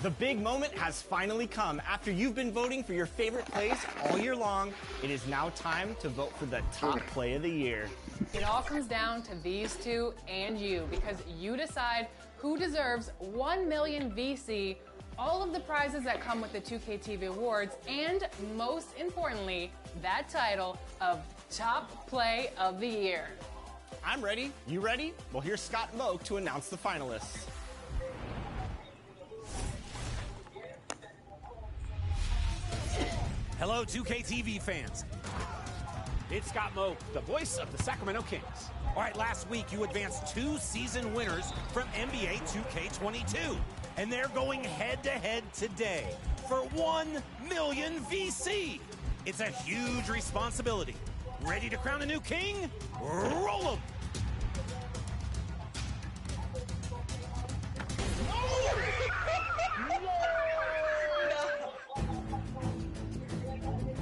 The big moment has finally come. After you've been voting for your favorite plays all year long, it is now time to vote for the top play of the year. It all comes down to these two and you, because you decide who deserves 1 million VC, all of the prizes that come with the 2K TV Awards, and most importantly, that title of Top Play of the Year. I'm ready. You ready? Well, here's Scott Moak to announce the finalists. Hello, 2K TV fans. It's Scott Moak, the voice of the Sacramento Kings. All right, last week you advanced 2 season winners from NBA 2K22. And they're going head-to-head today for 1 million VC. It's a huge responsibility. Ready to crown a new king? Roll 'em!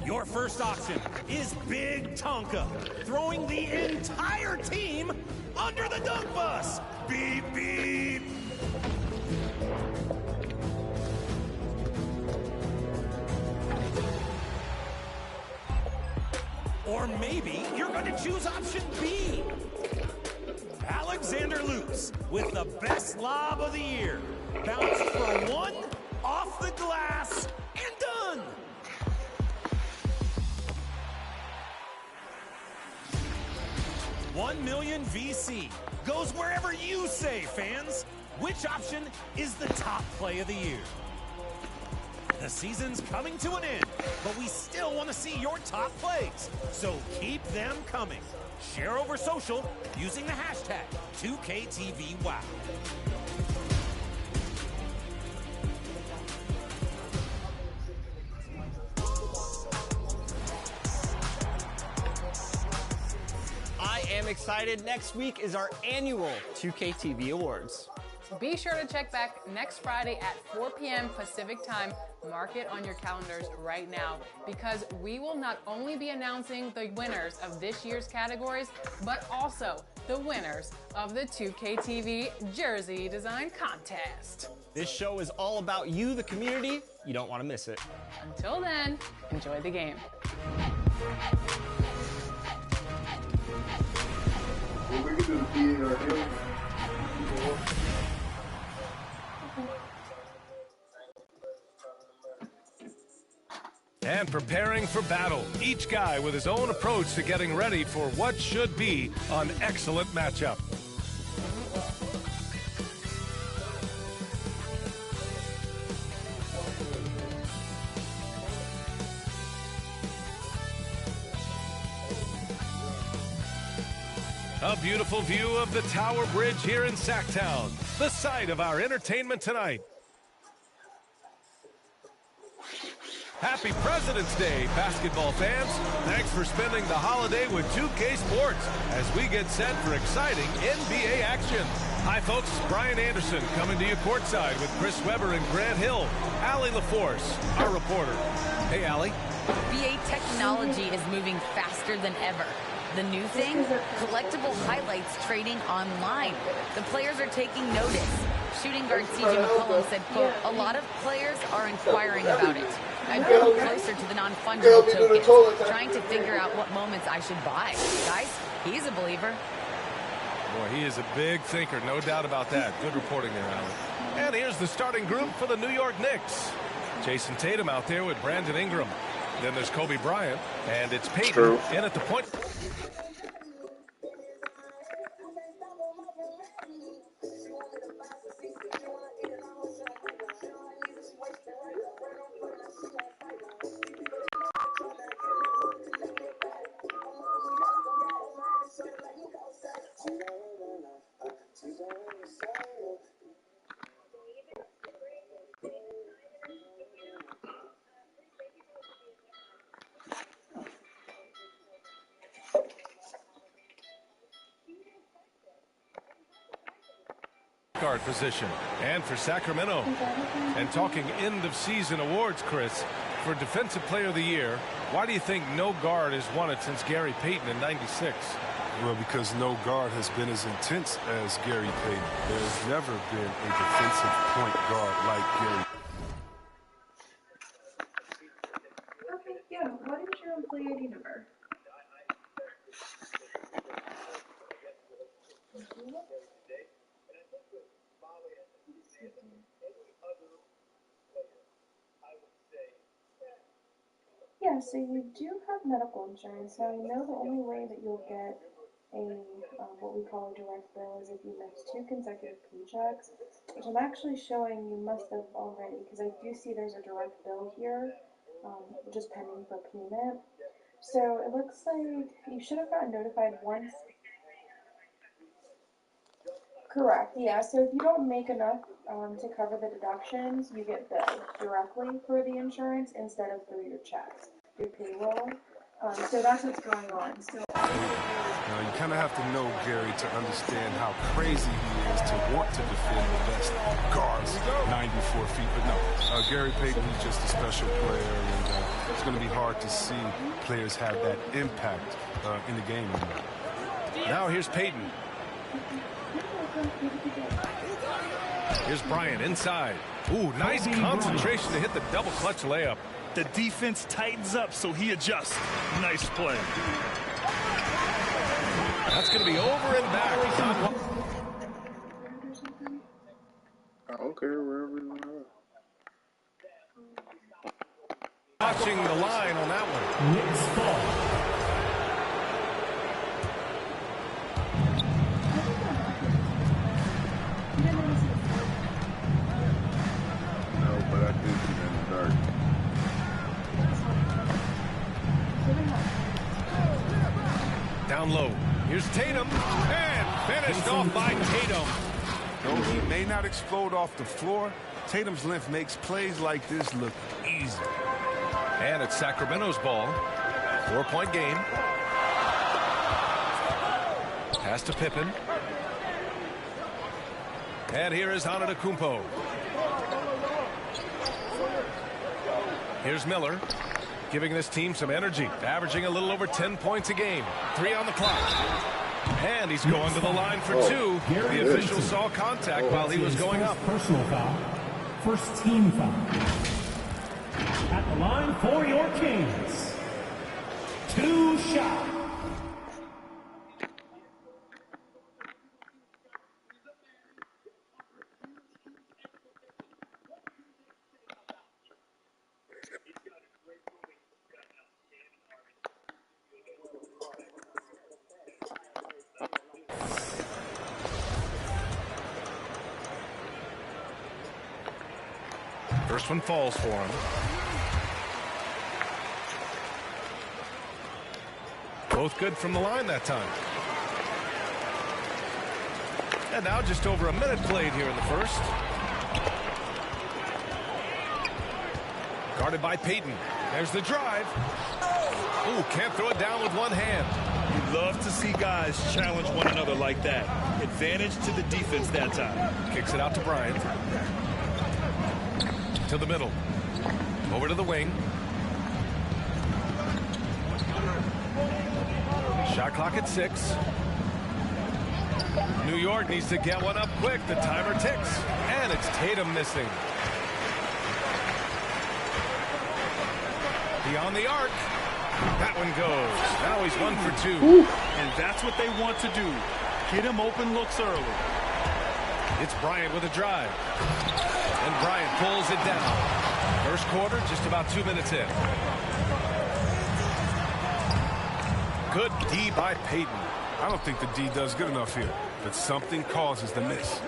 Your first option is Big Tonka, throwing the entire team under the dunk bus. Beep, beep. Or maybe you're going to choose option B. Alexander Loops with the best lob of the year. Bounced for 1, off the glass, and done. $1 million VC goes wherever you say, fans. Which option is the top play of the year? The season's coming to an end, but we still want to see your top plays. So keep them coming. Share over social using the hashtag 2KTVWOW. I am excited. Next week is our annual 2K TV Awards. Be sure to check back next Friday at 4 p.m. Pacific time. Mark it on your calendars right now, because we will not only be announcing the winners of this year's categories, but also the winners of the 2K TV Jersey Design Contest. This show is all about you, the community. You don't want to miss it. Until then, enjoy the game. Well, we can do the RNL. And preparing for battle, each guy with his own approach to getting ready for what should be an excellent matchup. A beautiful view of the Tower Bridge here in Sacktown, the site of our entertainment tonight. Happy President's Day, basketball fans. Thanks for spending the holiday with 2K Sports as we get set for exciting NBA action. Hi, folks. Brian Anderson coming to you courtside with Chris Webber and Grant Hill. Allie LaForce, our reporter. Hey, Allie. BA technology is moving faster than ever. The new thing? Collectible highlights trading online. The players are taking notice. Shooting guard CJ McCollum said, quote, a lot of players are inquiring about it. I've grown closer to the non-fungible tokens, trying to figure out what moments I should buy. Guys, he's a believer. Boy, he is a big thinker, no doubt about that. Good reporting there, Allie. And here's the starting group for the New York Knicks. Jason Tatum out there with Brandon Ingram. Then there's Kobe Bryant, and it's Peyton in at the point. Guard position. And for Sacramento. And talking end of season awards, Chris, for Defensive Player of the Year, why do you think no guard has won it since Gary Payton in '96? Well, because no guard has been as intense as Gary Payton. There's never been a defensive point guard like Gary. Yeah, so you do have medical insurance. Now, I know the only way that you'll get a what we call a direct bill is if you miss 2 consecutive paychecks, which I'm actually showing you must have already, because I do see there's a direct bill here, just pending for payment. So it looks like you should have gotten notified once. Correct, yeah. So if you don't make enough to cover the deductions, you get billed directly for the insurance instead of through your checks, your payroll. So that's what's going on. So now, you kind of have to know Gary to understand how crazy he is to want to defend the best guards 94 feet. But no, Gary Payton, he's just a special player, and it's going to be hard to see players have that impact in the game anymore. Now here's Payton. Here's Bryant inside. Ooh, nice concentration to hit the double clutch layup. The defense tightens up, so he adjusts. Nice play. That's going to be over and back. I don't care wherever you are. Watching the line on that one. No, but I did see that in the dark. Down low. Here's Tatum. And finished off by Tatum. Though he may not explode off the floor, Tatum's length makes plays like this look easy. And it's Sacramento's ball. 4-point game. Pass to Pippen. And here is Antetokounmpo. Here's Miller, giving this team some energy, averaging a little over 10 points a game. 3 on the clock. And he's going to the line for 2. The official saw contact while he was going up. Personal foul. First team foul. At the line for your Kings. 2 shots. First one falls for him. Both good from the line that time. And now just over a minute played here in the first. Guarded by Payton. There's the drive. Ooh, can't throw it down with one hand. You love to see guys challenge one another like that. Advantage to the defense that time. Kicks it out to Bryant. To the middle. Over to the wing. Shot clock at 6. New York needs to get one up quick. The timer ticks. And it's Tatum missing. Beyond the arc. That one goes. Now he's 1 for 2. And that's what they want to do. Get him open looks early. It's Bryant with a drive. And Bryant pulls it down. First quarter, just about 2 minutes in. Good D by Payton. I don't think the D does good enough here, but something causes the miss.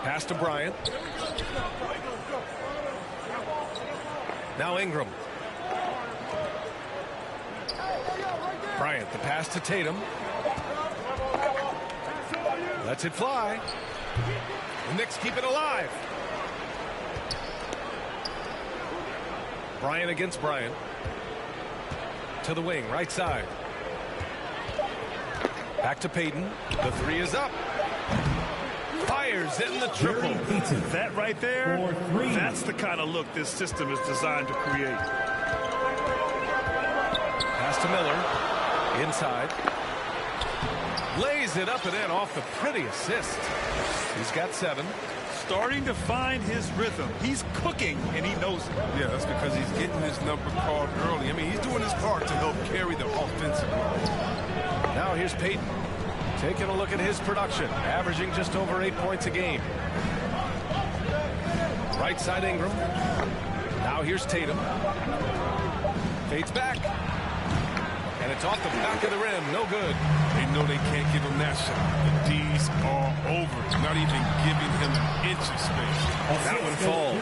Pass to Bryant. Now Ingram. Bryant, the pass to Tatum. Lets it fly. The Knicks keep it alive. Bryant against Bryant. To the wing, right side. Back to Payton. The 3 is up. Fires in the triple. That right there, that's the kind of look this system is designed to create. Pass to Miller. Inside. Lays it up and in off the pretty assist. He's got 7. Starting to find his rhythm. He's cooking, and he knows it. Yeah, that's because he's getting his number called early. I mean, he's doing his part to help carry the offensive line. Now here's Payton. Taking a look at his production, averaging just over 8 points a game. Right side Ingram. Now here's Tatum. Fades back. And it's off the back of the rim. No good. They know they can't give him that shot. The D's are over. Not even giving him an inch of space. That one falls.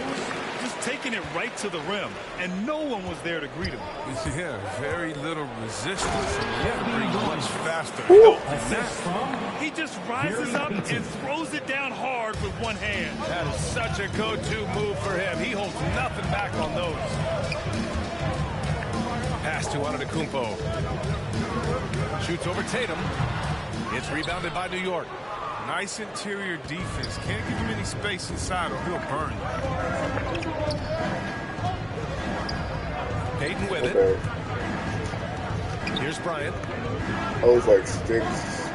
Just taking it right to the rim, and no one was there to greet him. Yeah, very little resistance. He had to bring much faster help than that. He just rises up and throws it down hard with one hand. That is such a go-to move for him. He holds nothing back on those. Pass to Antetokounmpo. Shoots over Tatum. It's rebounded by New York. Nice interior defense. Can't give him any space inside or he'll burn you. Payton with it. Here's Bryant. I was like sticks.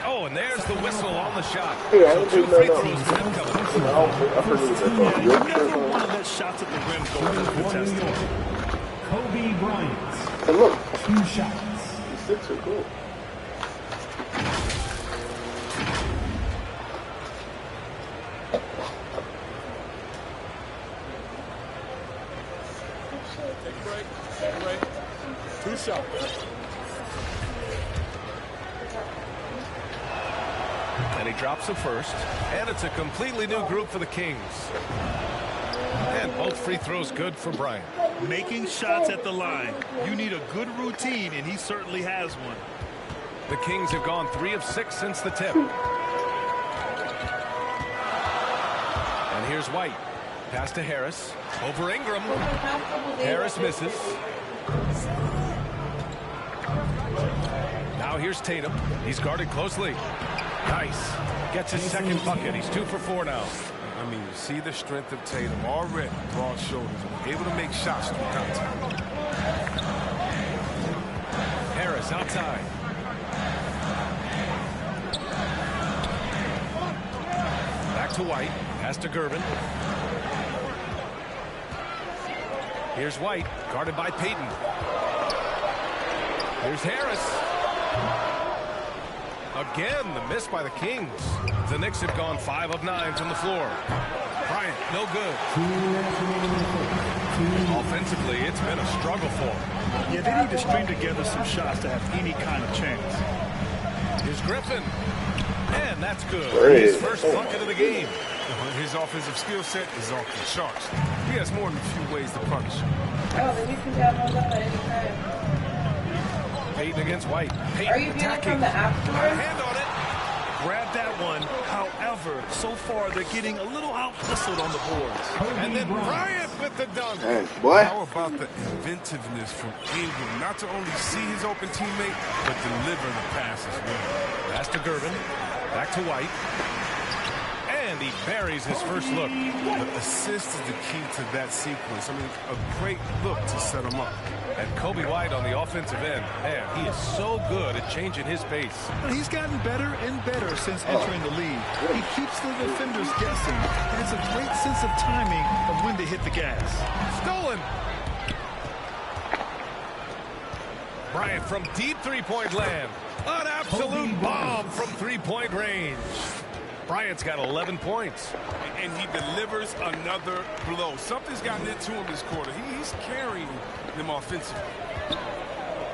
Oh, and there's the whistle on the shot. Yeah, So 2 free throws for him coming. You never want to let shots at the rim go uncontested. Kobe Bryant. And look, 2 shots. the sticks are cool. Take a break. 2 shots. And he drops the first. And it's a completely new group for the Kings. And both free throws good for Bryant. Making shots at the line. You need a good routine, and he certainly has one. The Kings have gone 3 of 6 since the tip. And here's White. Pass to Harris. Over Ingram. Harris misses. Now here's Tatum. He's guarded closely. Nice. Gets his second bucket. He's 2 for 4 now. I mean, you see the strength of Tatum already. Broad shoulders. Able to make shots through contact. Harris outside. Back to White. Pass to Gervin. Here's White, guarded by Payton. Here's Harris. Again, the miss by the Kings. The Knicks have gone 5 of 9 from the floor. Bryant, no good. Offensively, it's been a struggle for them. Yeah, they need to string together some shots to have any kind of chance. Here's Griffin. And that's good. Great. His first bucket of the game. His offensive skill set is off the charts. He has more than a few ways to punish. Oh, then you can download them at any time. Payton against White. Payton Are you viewing attacking. from the app Got a store? hand on it. Grab that one. However, so far they're getting a little out-hustled on the boards. And then Bryant with the dunk. Hey, what? How about the inventiveness from Ingram? Not to only see his open teammate, but deliver the pass as well. Pass to Gervin. Back to White. And he buries his first look. The assist is the key to that sequence. I mean, a great look to set him up. And Kobe White on the offensive end. Man, he is so good at changing his pace. He's gotten better and better since entering the league. He keeps the defenders guessing, and it's a great sense of timing of when to hit the gas. Stolen. Bryant from deep three-point land. An absolute bomb from three-point range. Bryant's got 11 points. And he delivers another blow. Something's gotten into him this quarter. He's carrying them offensively.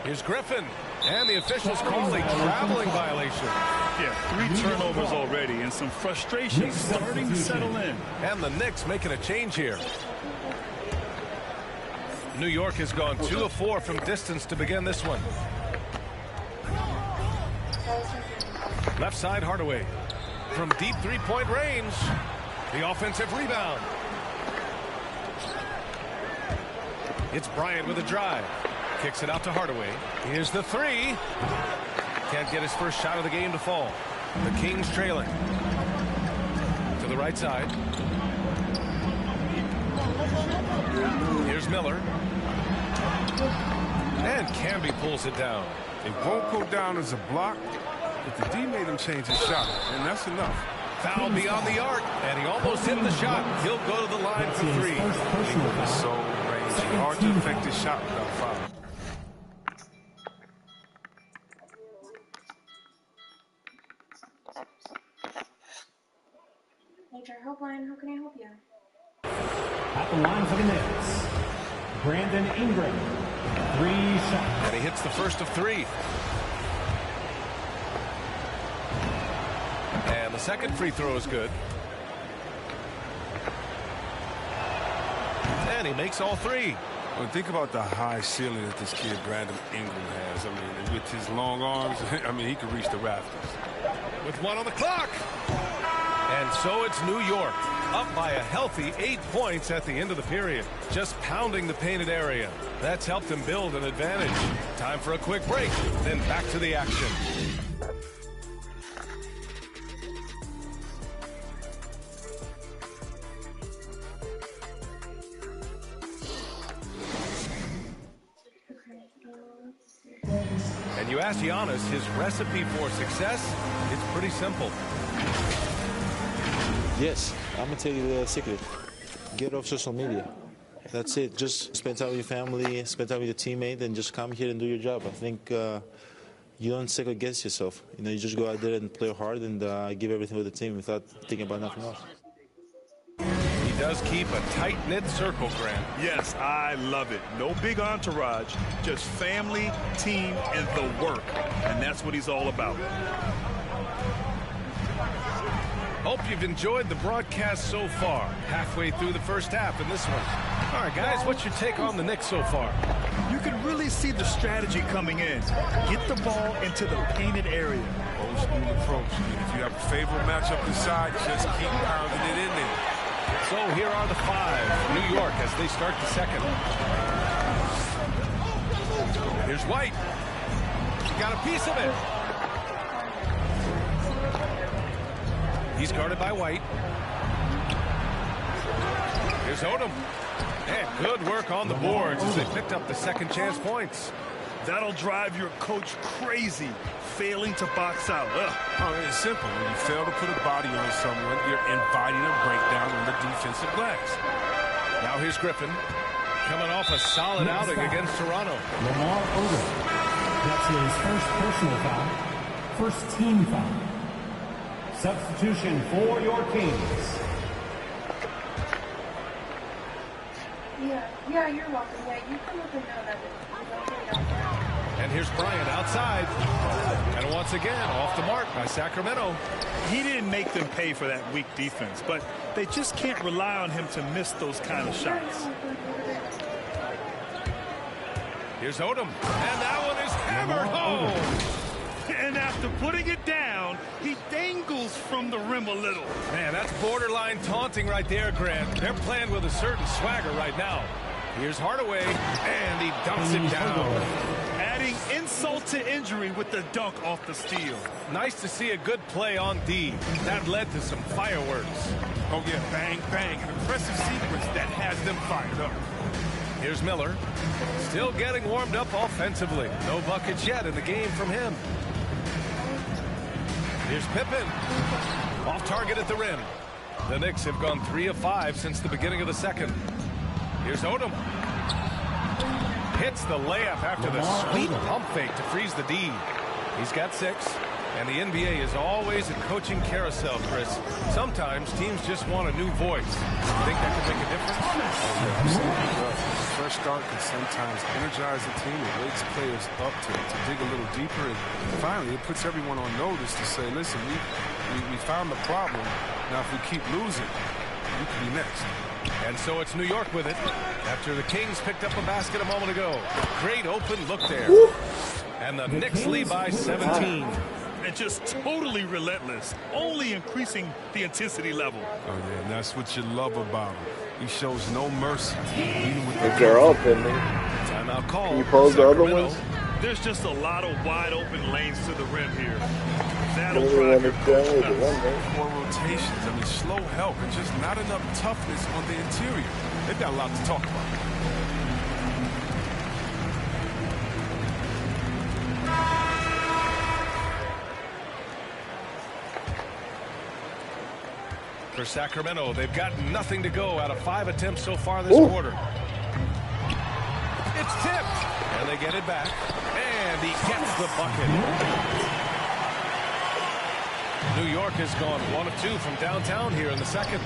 Here's Griffin. And the officials call a traveling violation. Yeah, 3 turnovers already, and some frustration starting to settle in. And the Knicks making a change here. New York has gone 2 of 4 from distance to begin this one. Left side, Hardaway. From deep three-point range, the offensive rebound. It's Bryant with a drive. Kicks it out to Hardaway. Here's the 3. Can't get his first shot of the game to fall. The Kings trailing. To the right side. Here's Miller. And Camby pulls it down. It won't go down as a block, but the D made him change his shot, and that's enough. Foul beyond the arc, and he almost hit the shot. He'll go to the line for 3. So rangy. Hard to affect his shot without foul. HR Helpline. How can I help you? At the line for the Knicks, Brandon Ingram, 3 shots. And he hits the first of 3. And the second free throw is good. And he makes all 3. Well, think about the high ceiling that this kid Brandon Ingram has. I mean, with his long arms, I mean, he could reach the rafters. With 1 on the clock. And so it's New York, up by a healthy 8 points at the end of the period. Just pounding the painted area. That's helped them build an advantage. Time for a quick break, then back to the action. And you ask Giannis his recipe for success, it's pretty simple. Yes, I'm going to tell you the secret. Get off social media. That's it. Just spend time with your family, spend time with your teammate, and just come here and do your job. I think you don't second guess yourself. You know, you just go out there and play hard and give everything with the team without thinking about nothing else. He does keep a tight-knit circle, Grant. Yes, I love it. No big entourage, just family, team, and the work. And that's what he's all about. Hope you've enjoyed the broadcast so far. Halfway through the first half in this one. All right, guys, what's your take on the Knicks so far? You can really see the strategy coming in. Get the ball into the painted area. Old school approach. If you have a favorable matchup inside, just keep pounding it in there. So here are the 5, New York, as they start the second. Here's White. He got a piece of it. He's guarded by White. Here's Odom. And good work on the boards as they picked up the second chance points. That'll drive your coach crazy, failing to box out. Oh, it's simple. When you fail to put a body on someone, you're inviting a breakdown on the defensive glass. Now here's Griffin, coming off a solid outing against Toronto. Lamar Odom. That's his first personal foul, first team foul. Substitution for your Kings. Yeah, you're welcome. Yeah, you can let them know that. And here's Bryant outside. And once again, off the mark by Sacramento. He didn't make them pay for that weak defense, but they just can't rely on him to miss those kind of shots. Here's Odom. And that one is hammered home. And after putting it down, he dangles from the rim a little. Man, that's borderline taunting right there, Grant. They're playing with a certain swagger right now. Here's Hardaway, and he dumps it down. Adding insult to injury with the dunk off the steal. Nice to see a good play on D. That led to some fireworks. Oh, yeah, bang, bang. An impressive sequence that has them fired up. Here's Miller. Still getting warmed up offensively. No buckets yet in the game from him. Here's Pippen. Off target at the rim. The Knicks have gone 3 of 5 since the beginning of the second. Here's Odom. Hits the layup after the sweet pump fake to freeze the D. He's got 6. And the NBA is always a coaching carousel, Chris. Sometimes teams just want a new voice. You think that could make a difference? A fresh start can sometimes energize the team. It wakes players up to dig a little deeper. And finally, it puts everyone on notice to say, listen, we found the problem. Now, if we keep losing, we could be next. And so it's New York with it. After the Kings picked up a basket a moment ago. Great open look there. And the Knicks lead by 17. And just totally relentless, only increasing the intensity level. Oh, yeah, and that's what you love about him. He shows no mercy. Even with they're all pending. Timeout call. Can you pose the other ones? There's just a lot of wide open lanes to the rim here. That'll drive your coach. More rotations. I mean, slow help and just not enough toughness on the interior. They've got a lot to talk about. For Sacramento, they've got nothing to go out of 5 attempts so far this quarter. It's tipped, and they get it back, and he gets the bucket. New York has gone 1 of 2 from downtown here in the second.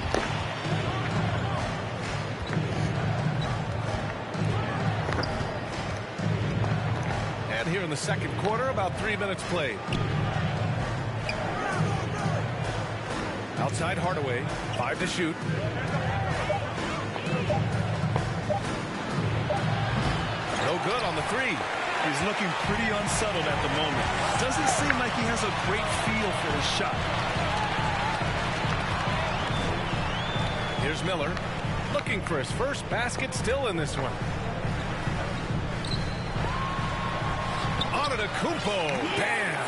And here in the second quarter, about 3 minutes played. Outside Hardaway, 5 to shoot. No good on the 3. He's looking pretty unsettled at the moment. Doesn't seem like he has a great feel for his shot. Here's Miller, looking for his first basket, still in this one. Antetokounmpo, bam!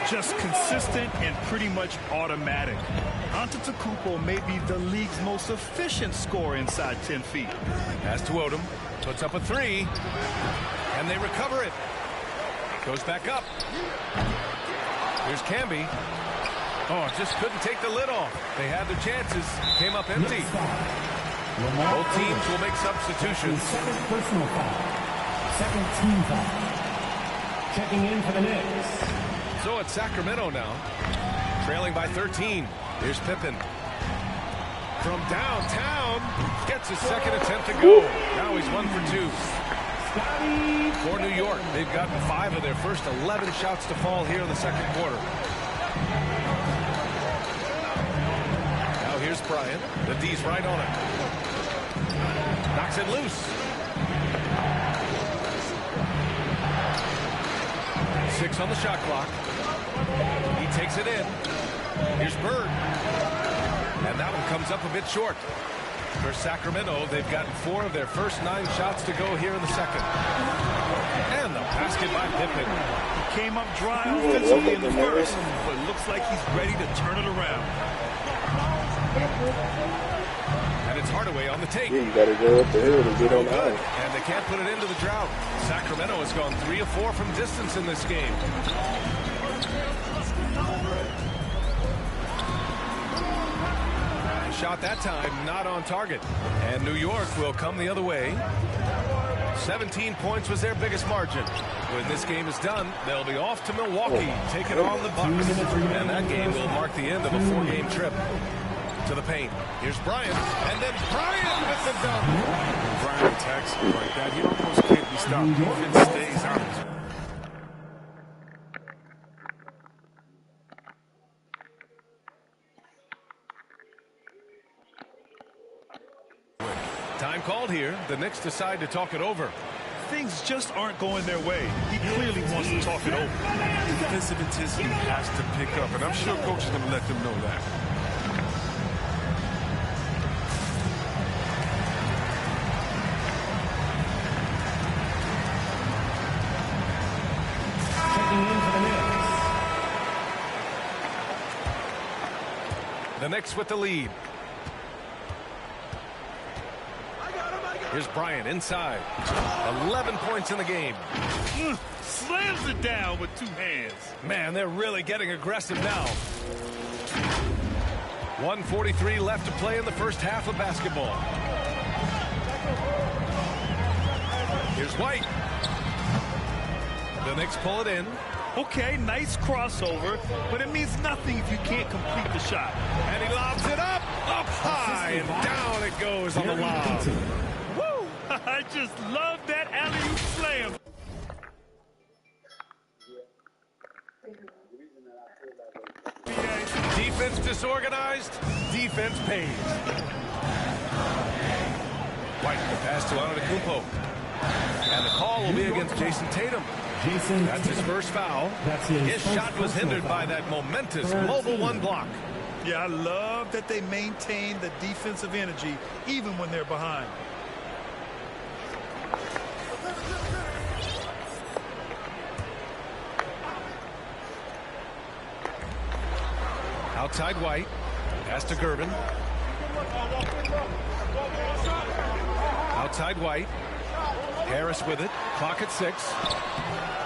Just consistent and pretty much automatic. Antetokounmpo may be the league's most efficient scorer inside 10 feet. Pass to Odom, puts up a 3, and they recover it. Goes back up. Here's Camby. Oh, just couldn't take the lid off. They had their chances, came up empty. Both teams will make substitutions. Second personal foul. Second team foul. Checking in for the Knicks. So it's Sacramento now, trailing by 13. Here's Pippen. From downtown, gets his second attempt to go. Now he's 1 for 2. For New York, they've gotten 5 of their first 11 shots to fall here in the second quarter. Now here's Bryant. The D's right on it. Knocks it loose. 6 on the shot clock. He takes it in. Here's Bird. And that one comes up a bit short. For Sacramento, they've gotten 4 of their first 9 shots to go here in the second. And the basket by Pippen. He came up dry offensively in the first, but looks like he's ready to turn it around. And it's Hardaway on the take. Yeah, you got to go up the hill to get on the ice. And they can't put it into the drought. Sacramento has gone 3 of 4 from distance in this game. Shot that time, not on target. And New York will come the other way. 17 points was their biggest margin. When this game is done, they'll be off to Milwaukee, taking on the Bucks. And that game will mark the end of a 4-game trip. To the paint. Here's Bryant, and then Bryant with the dunk. When Bryant attacks him like that, he almost can't be stopped. Defense stays out. Time called here. The Knicks decide to talk it over. Things just aren't going their way. He clearly wants to talk it over. Defensive intensity has to pick up, and I'm sure coach is going to let them know that. Checking in for the Knicks. The Knicks with the lead. Here's Bryant inside. 11 points in the game. Slams it down with 2 hands. Man, they're really getting aggressive now. 1:43 left to play in the first half of basketball. Here's White. The Knicks pull it in. Okay, nice crossover, but it means nothing if you can't complete the shot. And he lobs it up high, and down it goes on the lob. Woo! I just love that alley-oop slam. Defense disorganized, defense pays. White, the pass to Antetokounmpo. And the call will be against Jason Tatum. That's his first foul. His shot was hindered by that momentous mobile 1 block. Yeah, I love that they maintain the defensive energy even when they're behind. Outside White. Pass to Gervin. Outside White. Harris with it. Clock at 6.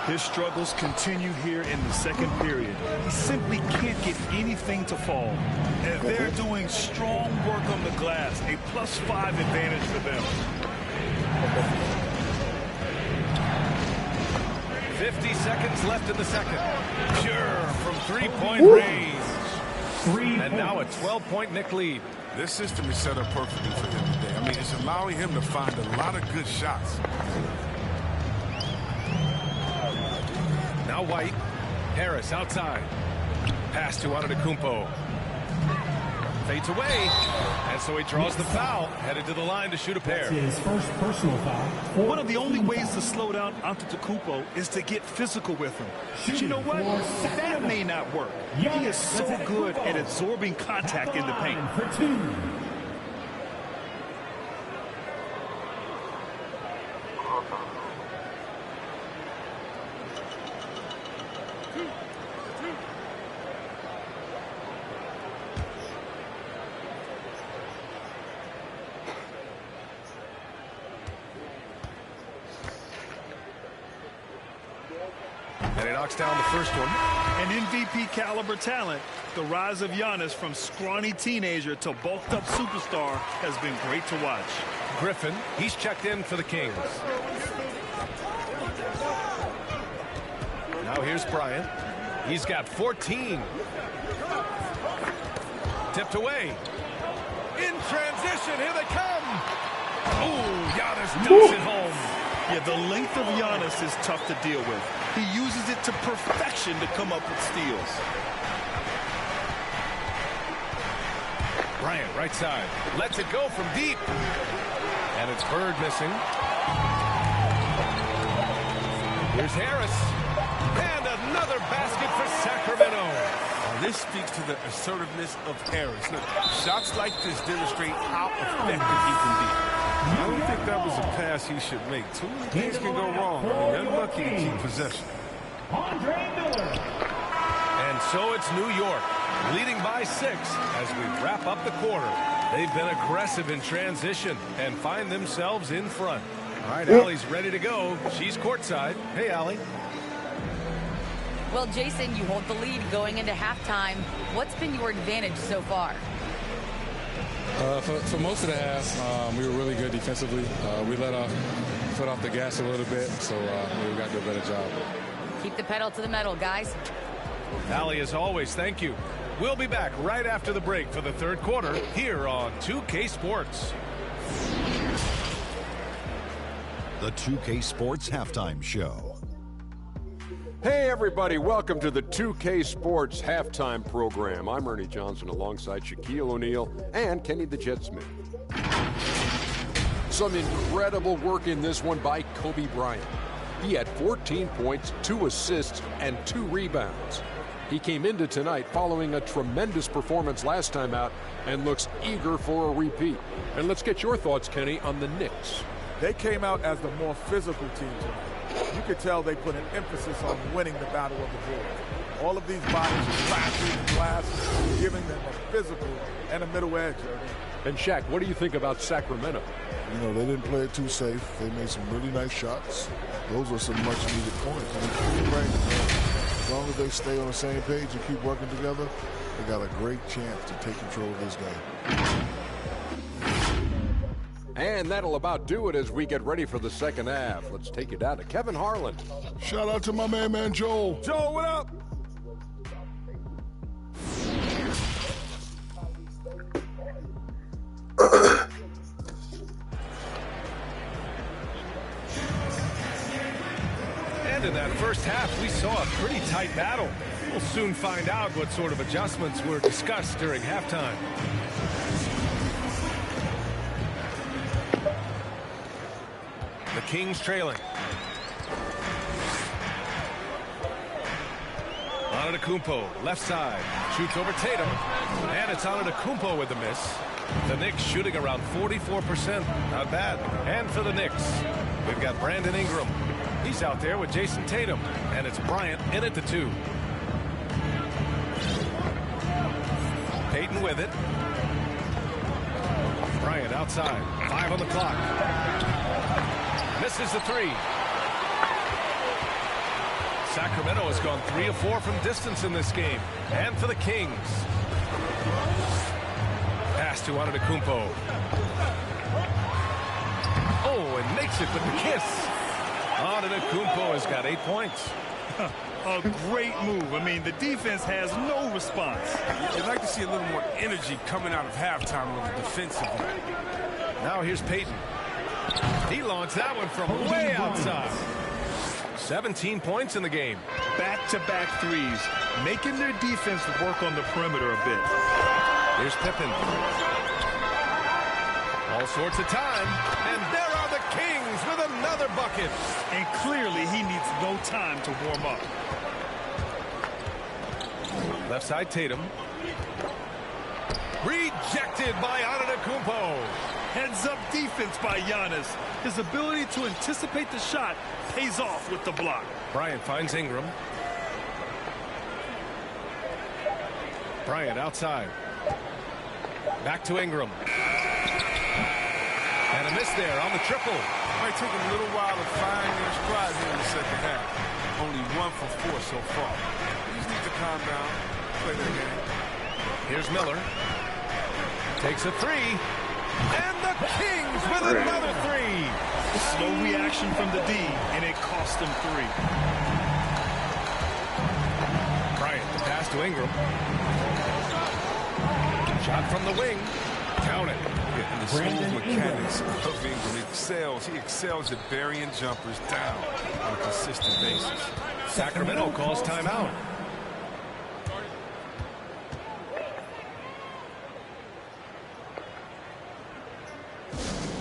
His struggles continue here in the second period. He simply can't get anything to fall. And they're doing strong work on the glass. A +5 advantage for them. 50 seconds left in the second. Sure, from three-point range. And now a 12-point Knick lead. This system is set up perfectly for him today. I mean, it's allowing him to find a lot of good shots. Now White. Harris outside. Pass to Antetokounmpo. Fades away. And so he draws the foul. Headed to the line to shoot a pair. That's his first personal foul. One of the only ways to slow down Antetokounmpo is to get physical with him. But you know what? That may not work. He is so good at absorbing contact in the paint. For two. And he knocks down the first one. An MVP caliber talent, the rise of Giannis from scrawny teenager to bulked up superstar has been great to watch. Griffin, he's checked in for the Kings. Now here's Bryant. He's got 14. Tipped away. In transition, here they come. Oh, Giannis dumps it home. Yeah, the length of Giannis is tough to deal with. He uses it to perfection to come up with steals. Bryant, right side. Lets it go from deep. And it's Bird missing. Here's Harris. And another basket for Sacramento. This speaks to the assertiveness of Harris. Look, shots like this demonstrate how effective he can be. I don't think that was a pass he should make. Too many things can go wrong. I mean, they're lucky to keep possession. And so it's New York, leading by 6 as we wrap up the quarter. They've been aggressive in transition and find themselves in front. All right, Allie's ready to go. She's courtside. Hey, Allie. Well, Jason, you hold the lead going into halftime. What's been your advantage so far? For most of the half, we were really good defensively. We let our foot off the gas a little bit, so we got to do a better job. Keep the pedal to the metal, guys. Allie, as always, thank you. We'll be back right after the break for the third quarter here on 2K Sports. The 2K Sports Halftime Show. Hey everybody, welcome to the 2K Sports Halftime Program. I'm Ernie Johnson alongside Shaquille O'Neal and Kenny the Jet Smith. Some incredible work in this one by Kobe Bryant. He had 14 points, 2 assists, and 2 rebounds. He came into tonight following a tremendous performance last time out and looks eager for a repeat. And let's get your thoughts, Kenny, on the Knicks. They came out as the more physical team tonight. You could tell they put an emphasis on winning the battle of the boards. All of these bodies are crashing and glass, giving them a physical and a middle edge. And Shaq, what do you think about Sacramento? You know, they didn't play it too safe. They made some really nice shots. Those are some much-needed points. As long as they stay on the same page and keep working together, they got a great chance to take control of this game. And that'll about do it as we get ready for the second half. Let's take it down to Kevin Harlan. Shout out to my man Joel. Joel, what up? And in that first half, we saw a pretty tight battle. We'll soon find out what sort of adjustments were discussed during halftime. The Kings trailing. Antetokounmpo, left side, shoots over Tatum, and it's Antetokounmpo with the miss. The Knicks shooting around 44%, not bad. And for the Knicks, we've got Brandon Ingram. He's out there with Jason Tatum, and it's Bryant in at the 2. Payton with it. Bryant outside, 5 on the clock. Misses the 3. Sacramento has gone 3 of 4 from distance in this game. And for the Kings. Pass to Antetokounmpo. Oh, and makes it with the kiss. Antetokounmpo has got 8 points. A great move. I mean, the defense has no response. You'd like to see a little more energy coming out of halftime on the defensive end. Now here's Payton. He launched that one from way outside. 17 points in the game. Back-to-back threes, making their defense work on the perimeter a bit. Here's Pippen. All sorts of time, and there are the Kings with another bucket. And clearly he needs no time to warm up. Left side Tatum. Rejected by Antetokounmpo. Heads-up defense by Giannis. His ability to anticipate the shot pays off with the block. Bryant finds Ingram. Bryant outside. Back to Ingram. And a miss there on the triple. Might take them a little while to find their stride here in the second half. Only 1 for 4 so far. They just need to calm down, play their game. Here's Miller. Takes a three. And the Kings with another three. Slow reaction from the D, and it cost them 3. Bryant, the pass to Ingram. Shot from the wing. Count it. Yeah, and the smooth mechanics of Ingram he excels at burying jumpers down on a consistent basis. Sacramento calls timeout.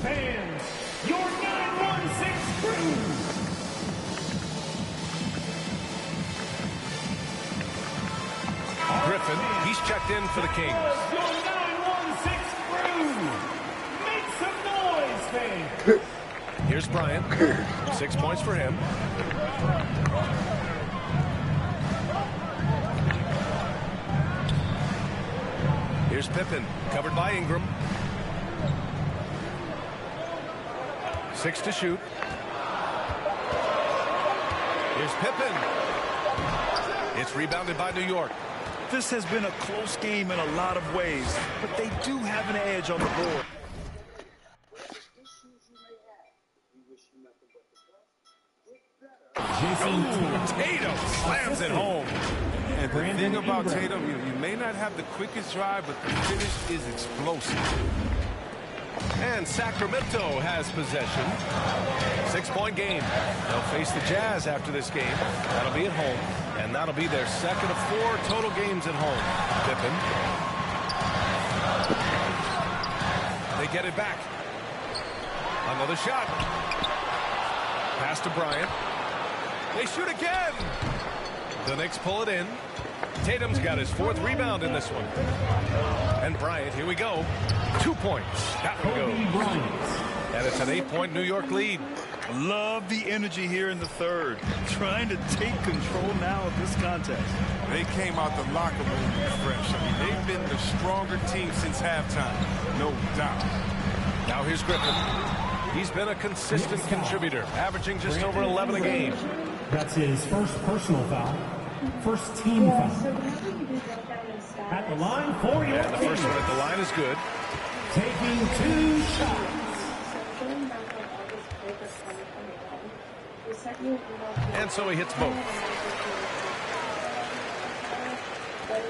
Fans, your 916 crew. Griffin, he's checked in for the Kings. Your 916 crew. Make some noise, fans. Here's Bryant. 6 points for him. Here's Pippen, covered by Ingram. 6 to shoot. Here's Pippen. It's rebounded by New York. This has been a close game in a lot of ways, but they do have an edge on the board. Tatum slams it home. And the thing about Tatum, you may not have the quickest drive, but the finish is explosive. And Sacramento has possession. 6-point game. They'll face the Jazz after this game. That'll be at home. And that'll be their second of 4 total games at home. Pippen. They get it back. Another shot. Pass to Bryant. They shoot again. The Knicks pull it in. Tatum's got his 4th rebound in this one. And Bryant, here we go. 2 points. That one goes. And it's an 8-point New York lead. Love the energy here in the third. Trying to take control now of this contest. They came out the locker room fresh. I mean, they've been the stronger team since halftime. No doubt. Now here's Griffin. He's been a consistent contributor, averaging just over 11 a game. That's his first personal foul. First team foul. At the line for your And the first one at the line is good. Taking 2 shots. And so he hits both.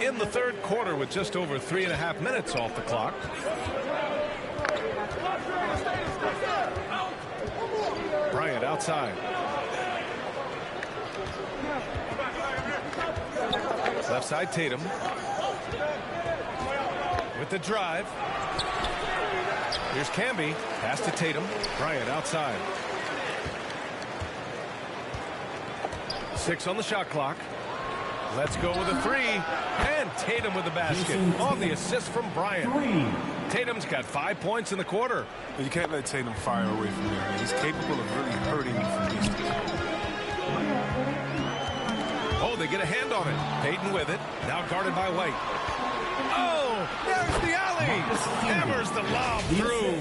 In the third quarter with just over 3.5 minutes off the clock. Bryant outside. Left side Tatum. With the drive. Here's Camby. Pass to Tatum. Bryant outside. 6 on the shot clock. Let's go with a 3. And Tatum with the basket on the assist from Bryant. Tatum's got 5 points in the quarter. But you can't let Tatum fire away from there. He's capable of really hurting you from distance. Oh, they get a hand on it. Payton with it. Now guarded by White. Oh, there's the alley. Hammers the lob through.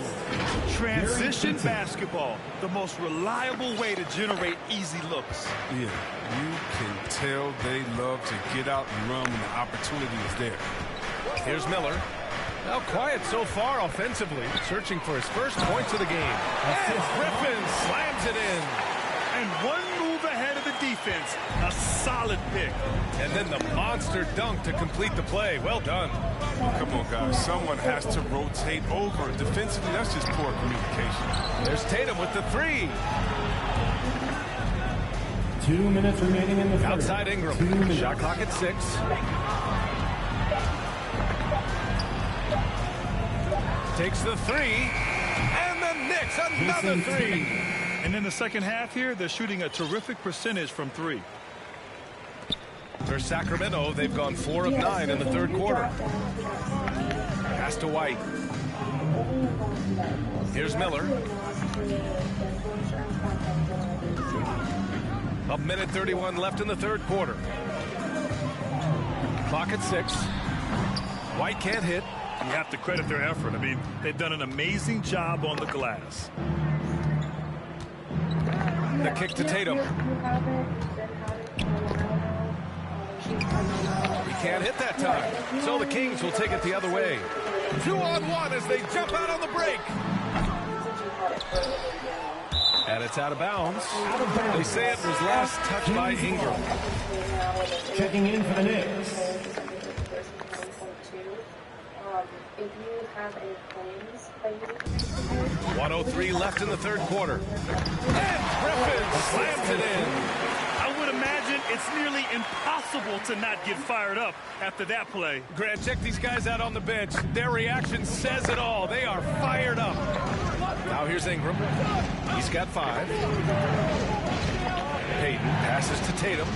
Transition basketball, the most reliable way to generate easy looks. Yeah, you can tell they love to get out and run when the opportunity is there. Here's Miller. Now quiet so far offensively, searching for his first points of the game. And Griffin slams it in. line, one move ahead of the defense. A solid pick. And then the monster dunk to complete the play. Well done. Come on, guys. Someone has to rotate over. Defensively, that's just poor communication. There's Tatum with the three. 2 minutes remaining in the third. Outside Ingram. Shot clock at 6. Takes the three. And the Knicks another three. And in the second half here, they're shooting a terrific percentage from 3. For Sacramento, they've gone 4 of 9 in the third quarter. Pass to White. Here's Miller. A minute 31 left in the third quarter. Clock at 6. White can't hit. You have to credit their effort. I mean, they've done an amazing job on the glass. The kick to Tatum. He can't hit that time. So the Kings will take it the other way. 2-on-1 as they jump out on the break. And it's out of bounds. They say it was last touched by Ingram. Checking in for the Knicks. If you have any claims that you 1:03 left in the third quarter. And Griffin slams it in. I would imagine it's nearly impossible to not get fired up after that play. Grant, check these guys out on the bench. Their reaction says it all. They are fired up. Now here's Ingram. He's got 5. Payton passes to Tatum.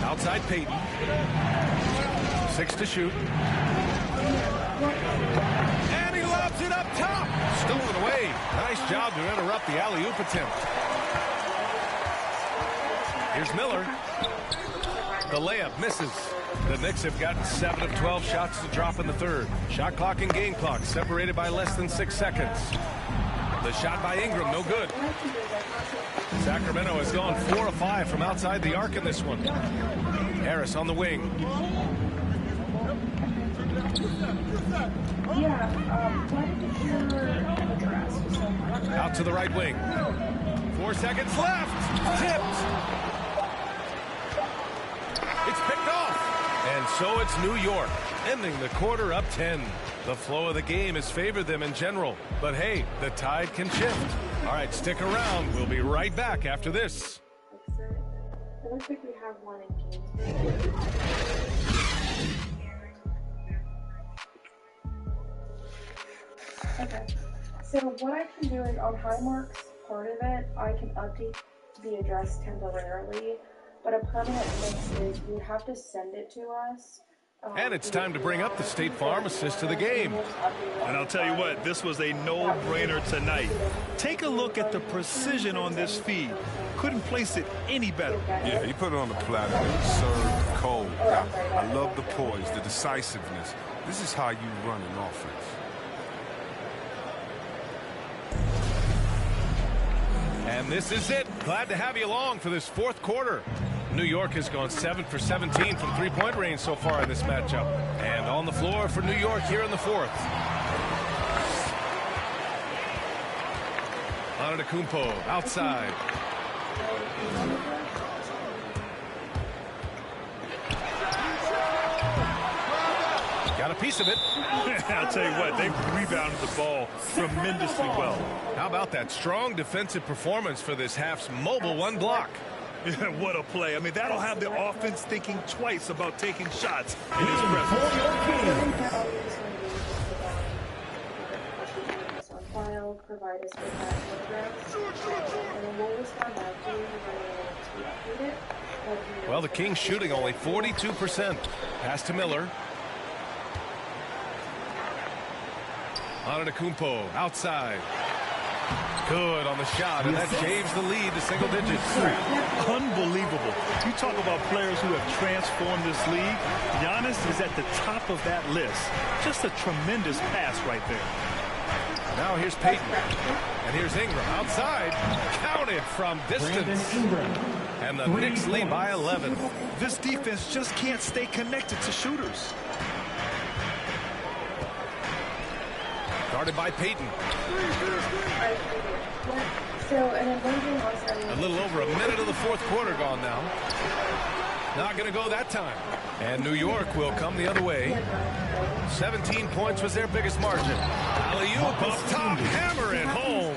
Outside Payton. 6 to shoot. And he lobs it up top. Stolen away. Nice job to interrupt the alley-oop attempt. Here's Miller. The layup misses. The Knicks have gotten 7 of 12 shots to drop in the third. Shot clock and game clock separated by less than 6 seconds. The shot by Ingram, no good. Sacramento has gone 4 of 5 from outside the arc in this one. Harris on the wing. Out to the right wing. 4 seconds left. Tipped. It's picked off. And so it's New York, ending the quarter up 10. The flow of the game has favored them in general. But hey, the tide can shift. All right, stick around. We'll be right back after this. It looks like we have one in game. Okay, so what I can do is on Highmark's part of it, I can update the address temporarily, but a permanent fix is you have to send it to us. And it's time to bring up the State Farm assist to the game. And I'll tell you what, this was a no-brainer tonight. Take a look at the precision on this feed. Couldn't place it any better. Yeah, you put it on the platter, served cold. Now, I love the poise, the decisiveness. This is how you run an offense. And this is it. Glad to have you along for this fourth quarter. New York has gone 7 for 17 from three-point range so far in this matchup. And on the floor for New York here in the fourth. Antetokounmpo outside. Got a piece of it. I'll tell you what, they've rebounded the ball tremendously well. How about that strong defensive performance for this half's mobile one block? What a play. I mean, that'll have the offense thinking twice about taking shots in his presence. Well, the Kings shooting only 42%. Pass to Miller. Antetokounmpo outside. Good on the shot, and that shaves the lead to single digits. Unbelievable. You talk about players who have transformed this league. Giannis is at the top of that list. Just a tremendous pass right there. Now here's Payton. And here's Ingram outside. Counted from distance. And the Knicks lead by 11. This defense just can't stay connected to shooters. Guarded by Payton. So an emerging also. A little over a minute of the fourth quarter gone now. Not going to go that time. And New York will come the other way. 17 points was their biggest margin. Alley-oop up top, hammer it home.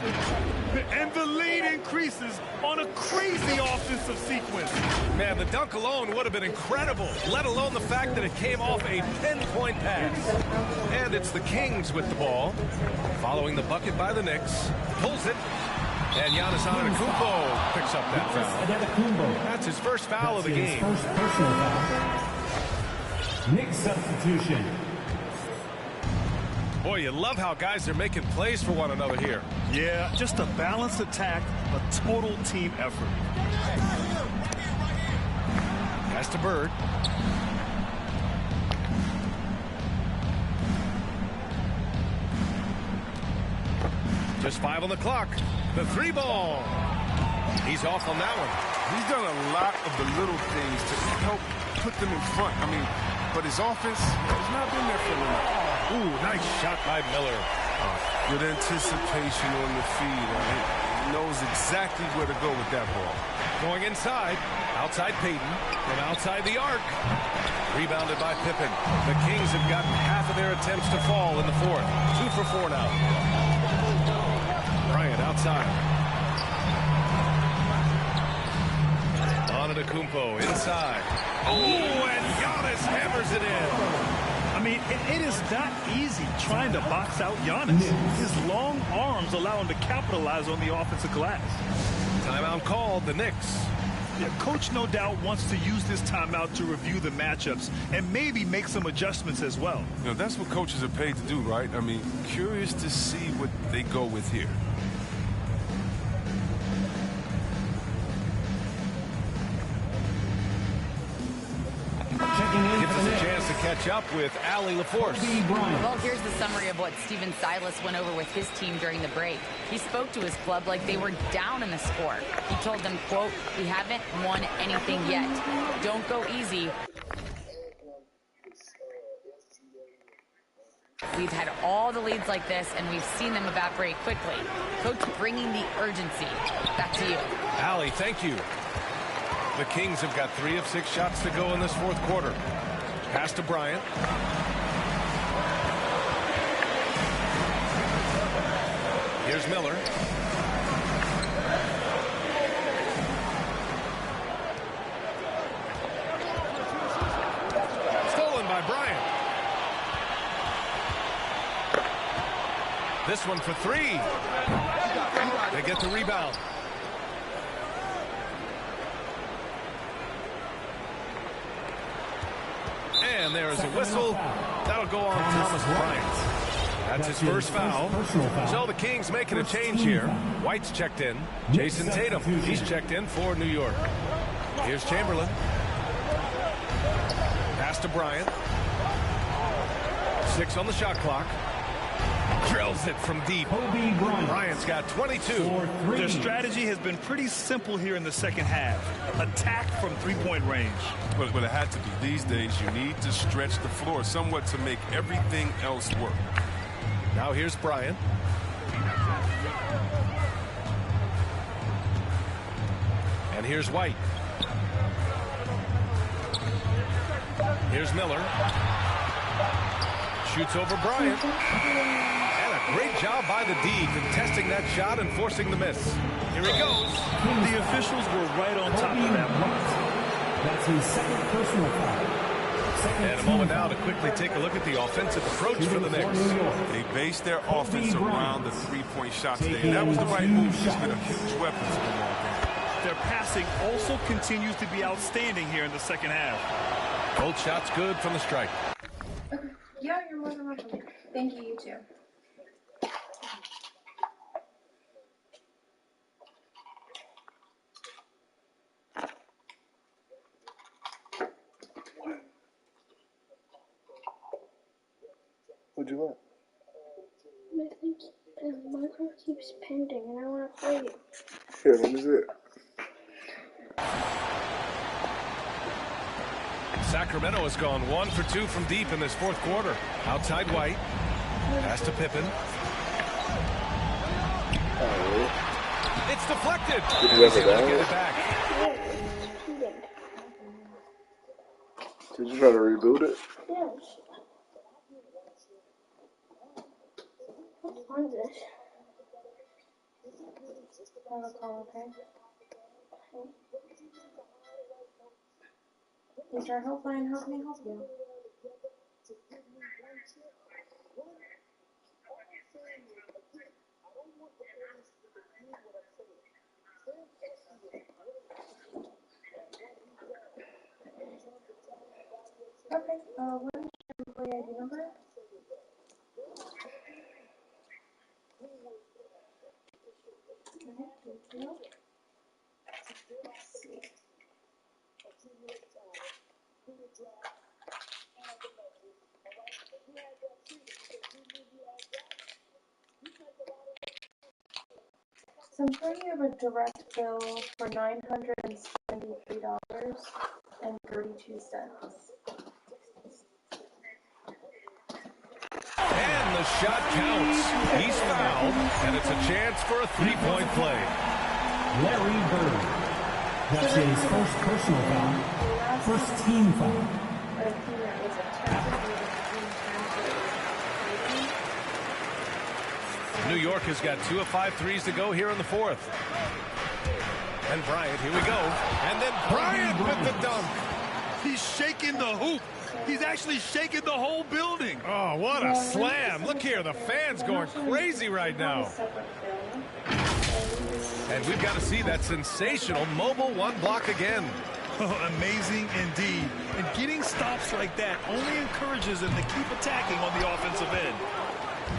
And the lead increases on a crazy offensive sequence. Man, the dunk alone would have been incredible, let alone the fact that it came off a pinpoint pass. And it's the Kings with the ball. Following the bucket by the Knicks. Pulls it. And Giannis Antetokounmpo picks up that foul. That's his first foul of the game. First personal foul. Knicks substitution. Boy, you love how guys are making plays for one another here. Yeah, just a balanced attack, a total team effort. Pass to Bird. Just 5 on the clock. The 3 ball. He's off on that one. He's done a lot of the little things to help put them in front. I mean, but his offense has not been there for him. Ooh, nice shot by Miller. Good anticipation on the feed. He knows exactly where to go with that ball. Going inside. Outside Payton. From outside the arc. Rebounded by Pippen. The Kings have gotten half of their attempts to fall in the fourth. 2 for 4 now. Bryant outside. Antetokounmpo inside. Oh, and Giannis hammers it in. I mean, it is not easy trying to box out Giannis. His long arms allow him to capitalize on the offensive glass. Timeout called, the Knicks. Yeah, Coach no doubt wants to use this timeout to review the matchups and maybe make some adjustments as well. You know, that's what coaches are paid to do, right? I mean, curious to see what they go with here. Gives us a chance to catch up with Allie LaForce. Well, here's the summary of what Steven Silas went over with his team during the break. He spoke to his club like they were down in the score. He told them, quote, "We haven't won anything yet. Don't go easy. We've had all the leads like this, and we've seen them evaporate quickly." Coach bringing the urgency. Back to you. Allie, thank you. The Kings have got 3 of 6 shots to go in this fourth quarter. Pass to Bryant. Here's Miller. Stolen by Bryant. This one for 3. They get the rebound. And there is a whistle. That'll go on Thomas Bryant. That's his first foul. So the Kings making a change here. White's checked in. Jason Tatum, he's checked in for New York. Here's Chamberlain. Pass to Bryant. 6 on the shot clock. Drills it from deep. Bryant's got 22. Their strategy has been pretty simple here in the second half. Attack from three-point range. But it had to be. These days, you need to stretch the floor somewhat to make everything else work. Now here's Bryant. And here's White. Here's Miller. Shoots over Bryant. And a great job by the D, contesting that shot and forcing the miss. Here he goes. The officials were right on top of that one. That's his second personal foul. And a moment now to quickly take a look at the offensive approach for the Knicks. They based their offense around the three-point shot today. And that was the right move. It's been a huge weapon for them all game. Their passing also continues to be outstanding here in the second half. Both shots good from the strike. Okay. Yeah, you're more than welcome. Thank you, you too. What'd you want? My car keeps pending and I want to play it. Here, let me see it. Sacramento has gone 1 for 2 from deep in this fourth quarter. Outside White. Pass to Pippen. It's deflected. Did And you he's ever able to die? get it back. Did you try to reboot it? Yes. What is this? Have a call, okay? Is our helpline? How can I help you? Okay, what is your employee ID number? Okay, thank you. So I'm showing you have a direct bill for $973.32. And the shot counts. He's fouled, and it's a chance for a three-point play. Larry Bird. That's his first personal foul. First team foul. New York has got 2 of 5 threes to go here in the fourth. And Bryant, here we go. And then Bryant with the dunk. He's shaking the hoop. He's actually shaking the whole building. Oh, what a slam. Look here, the fans going crazy right now. And we've got to see that sensational mobile one block again. Oh, amazing indeed. And getting stops like that only encourages them to keep attacking on the offensive end.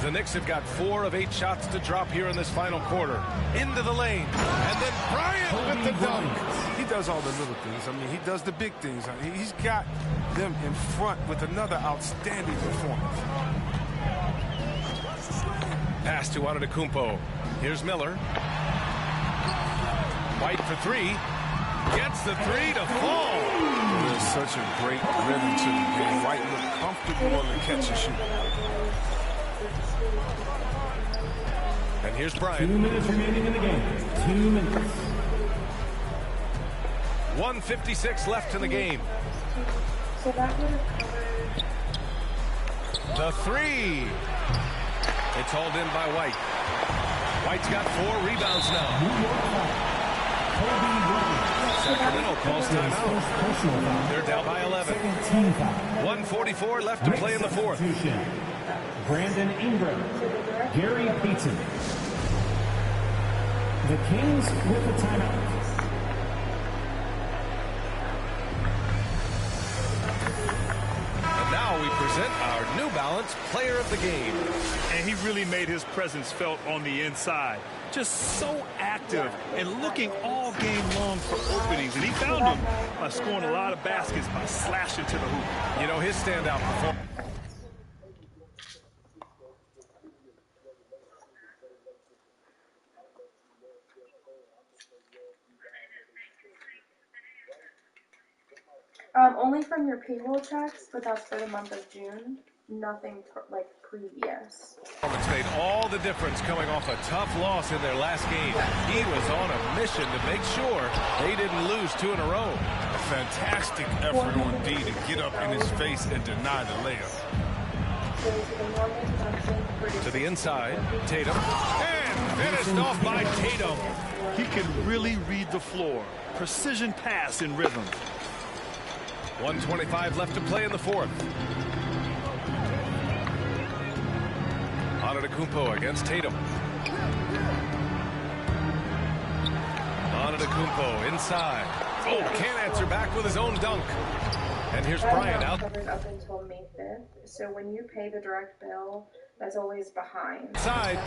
The Knicks have got 4 of 8 shots to drop here in this final quarter. Into the lane. And then Bryant with the dunk. He does all the little things. I mean, he does the big things. He's got them in front with another outstanding performance. Pass to Antetokounmpo. Here's Miller. White for 3. Gets the 3 to fall. There's such a great rhythm to the game. White looked comfortable on the catch and shoot. And here's Bryant. 2 minutes remaining in the game. 2 minutes. 1:56 left in the game. So that would have covered. The 3. It's hauled in by White. White's got 4 rebounds now. Sacramento calls timeout. They're down by 11. 1:44 left to play in the fourth. Brandon Ingram. Gary Payton. The Kings with the timeout. And now we present our New Balance Player of the Game. And he really made his presence felt on the inside. Just so active and looking all game long for openings. And he found them by scoring a lot of baskets by slashing to the hoop. You know, his standout performance. Only from your payroll checks, but that's for the month of June. Nothing like previous. Performance made all the difference coming off a tough loss in their last game. He was on a mission to make sure they didn't lose 2 in a row. A fantastic effort on D to get up in his face and deny the layup. To the inside, Tatum. And finished off by Tatum. He can really read the floor. Precision pass in rhythm. 1:25 left to play in the fourth. Antetokounmpo against Tatum. Antetokounmpo inside. Oh, can't answer back with his own dunk. And here's Bryant out. Covered up until May 5th. So when you pay the direct bill, that's always behind. Side.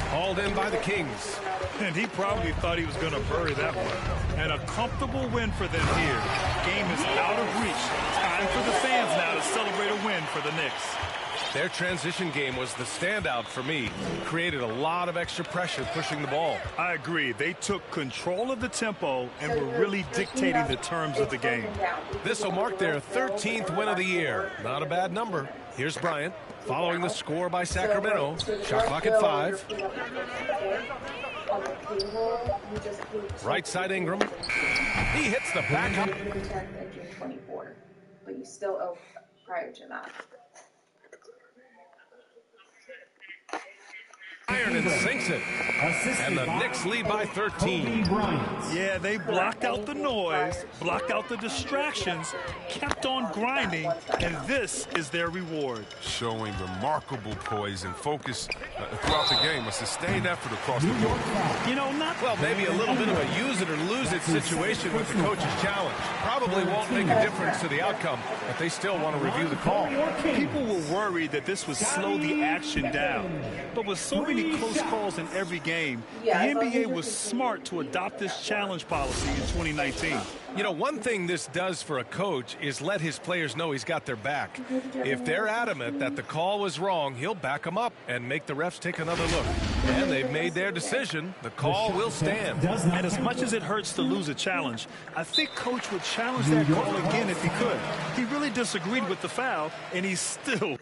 Hauled in by the Kings. And he probably thought he was going to bury that one. And a comfortable win for them here. Game is out of reach. Time for the fans now to celebrate a win for the Knicks. Their transition game was the standout for me. Created a lot of extra pressure pushing the ball. I agree. They took control of the tempo and were really dictating the terms of the game. This will mark their 13th win of the year. Not a bad number. Here's Bryant following the score by Sacramento. Shot clock at 5. on the payroll, you just pay Right side Ingram. He hits the backup. protect in June 24, but you still owe prior to that. Iron and sinks it. And the Knicks lead by 13. Yeah, they blocked out the noise, blocked out the distractions, kept on grinding, and this is their reward. Showing remarkable poise and focus throughout the game. A sustained effort across the board. You know, not well, maybe a little bit of a use it or lose it situation with the coach's challenge. Probably won't make a difference to the outcome, but they still want to review the call. People were worried that this would slow the action down. But with so many close calls in every game, the NBA was smart to adopt this challenge policy in 2019. You know, one thing this does for a coach is let his players know he's got their back. If they're adamant that the call was wrong, he'll back them up and make the refs take another look. And they've made their decision. The call will stand. And as much as it hurts to lose a challenge, I think Coach would challenge that call again if he could. He really disagreed with the foul, and he's still...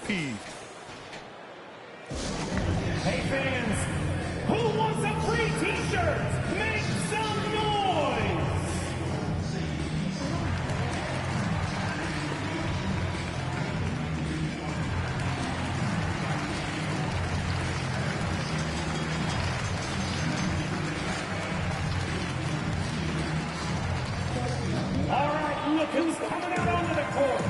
peeved. Hey fans, who wants a free t-shirt? Make some noise! All right, look who's coming out onto the court.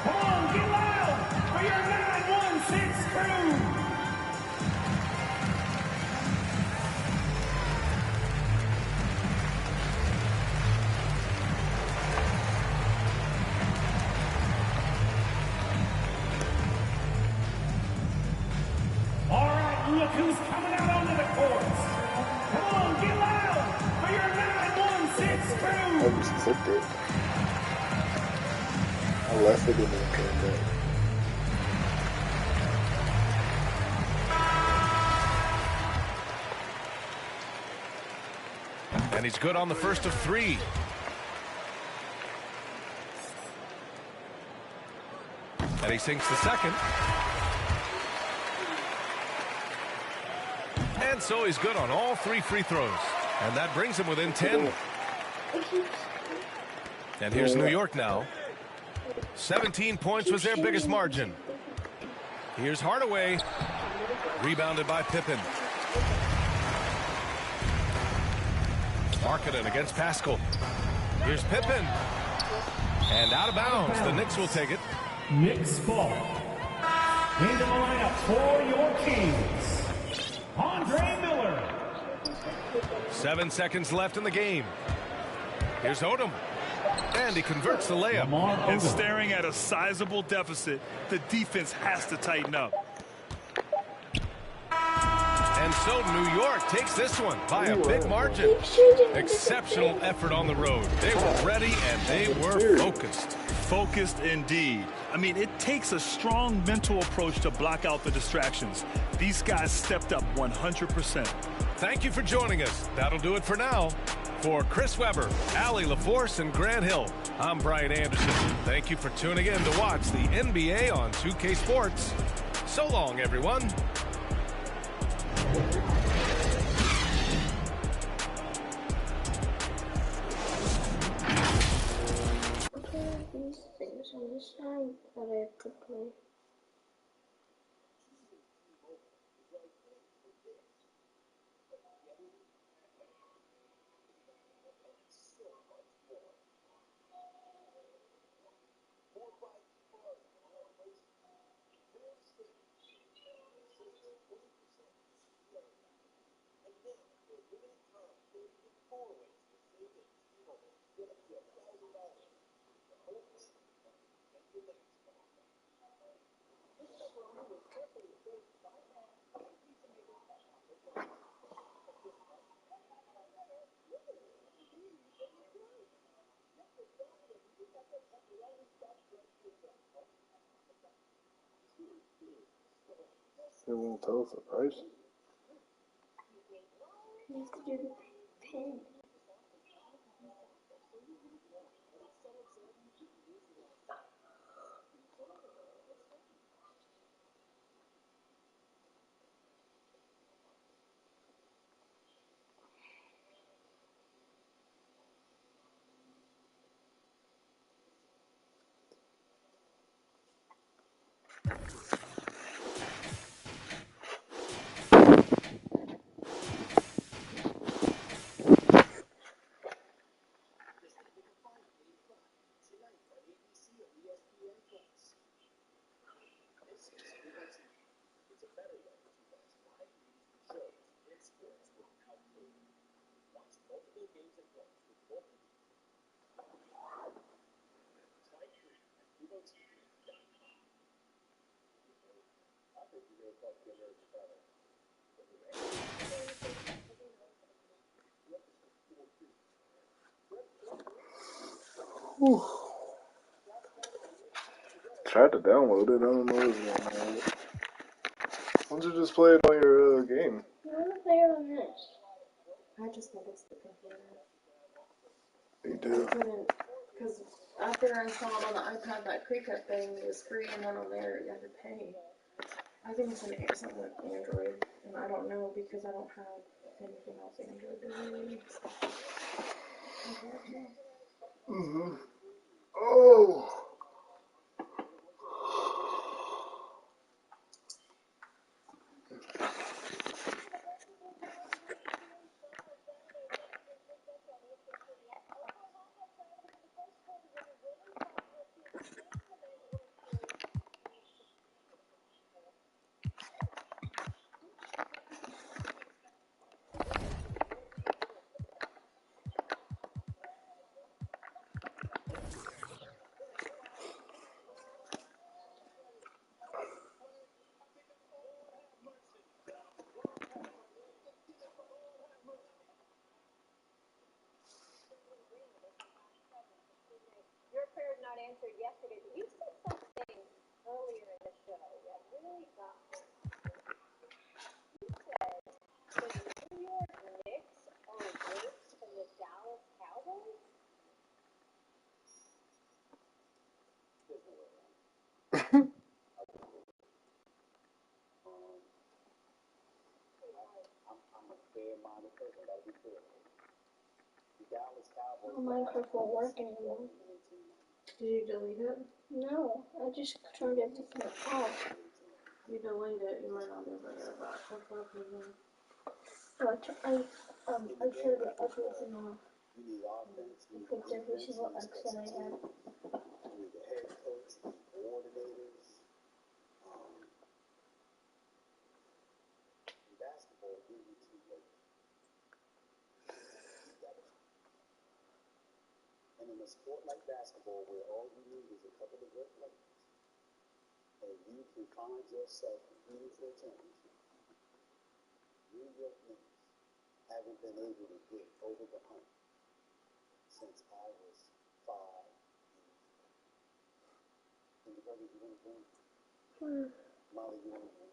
Come on, get loud for your 916 crew. All right, look who's coming out onto the court. Come on, get loud for your 916 crew. I just clipped it. I left it and then came back. And he's good on the first of three. And he sinks the second. And so he's good on all three free throws. And that brings him within 10. And here's New York now. 17 points was their biggest margin. Here's Hardaway. Rebounded by Pippen. Marketed against Pascal. Here's Pippen. And out of bounds. The Knicks will take it. Knicks ball. Into the lineup for your Kings, Andre Miller. 7 seconds left in the game. Here's Odom. And he converts the layup. And staring at a sizable deficit, the defense has to tighten up. And so New York takes this one by a big margin. Exceptional effort on the road. They were ready and they were focused. Focused indeed. I mean, it takes a strong mental approach to block out the distractions. These guys stepped up 100%. Thank you for joining us. That'll do it for now. For Chris Webber, Allie LaForce, and Grant Hill, I'm Brian Anderson. Thank you for tuning in to watch the NBA on 2K Sports. So long, everyone. These things on the side that I could play. They won't tell us the price. You have to do the pin. Whew. Tried to download it. I don't know what's going on. Why don't you just play it on your game? I want to play it on this. I just think it's the computer. You do. I couldn't, because after I saw it on the iPad, that Cricut thing was free, and then on there you had to pay. I think it's something with Android, and I don't know because I don't have anything else Android to use. Mm-hmm. Oh. Your prayer not answered yesterday, but you said something earlier in the show that really got me. You said the New York Knicks are worse than the Dallas Cowboys? Oh, Minecraft won't work anymore. Did you delete it? No, I just turned everything off. You delete it, you might not be able to get it back. That's what I'm doing. I turned everything off. I picked every single X that I had. And in a sport like basketball, where all you need is a couple of good players, and you can find yourself competing for a championship, New York Knicks haven't been able to get over the hump since I was 5 years old. And the brothers, you want to bring? Molly, you want to bring?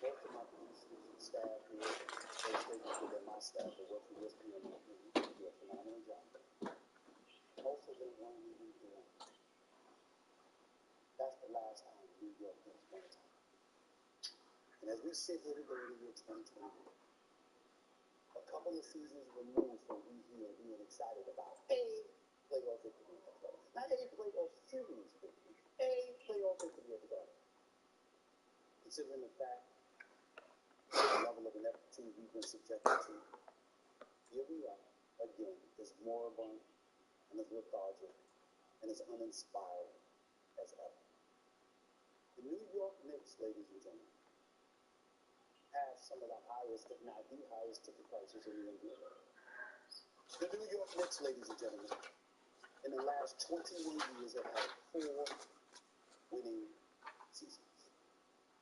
Both of my producers and staff here, they statements within my staff that work for ESPN and do a phenomenal job. Most of them weren't even born. That's the last time New York Knicks won a title. And as we sit here today in the year 2021, a couple of seasons removed from we here being excited about a playoff victory, not a playoff series victory, a playoff victory of the God. Considering the fact the level of ineptitude we've been subjected to, here we are again, as moribund and as lethargic and as uninspired as ever. The New York Knicks, ladies and gentlemen, have some of the highest, if not the highest, ticket prices in the NBA. The New York Knicks, ladies and gentlemen, in the last 21 years have had 4 winning seasons.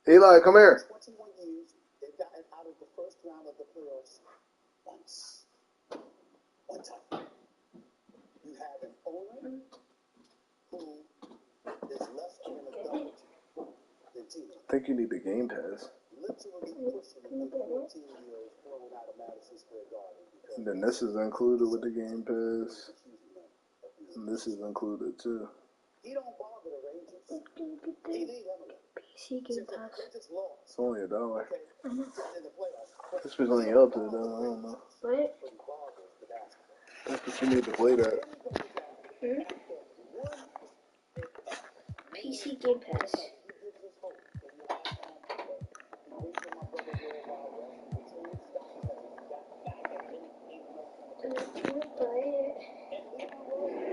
Eli, come here. 21 years, they've gotten out of the first round of the playoffs once. One time. You have an owner who is less of an adult than Tina. I think you need the Game Pass. Literally pushing the 14-year-old thrown out of Madison Square Garden. And then this is included with the Game Pass. And this is included too. He don't bother the Rangers. He leave them alone. PC Game Pass. It's only $1. I know. This was only up to it though. I don't know. What? That's what you need to play that. PC Game Pass.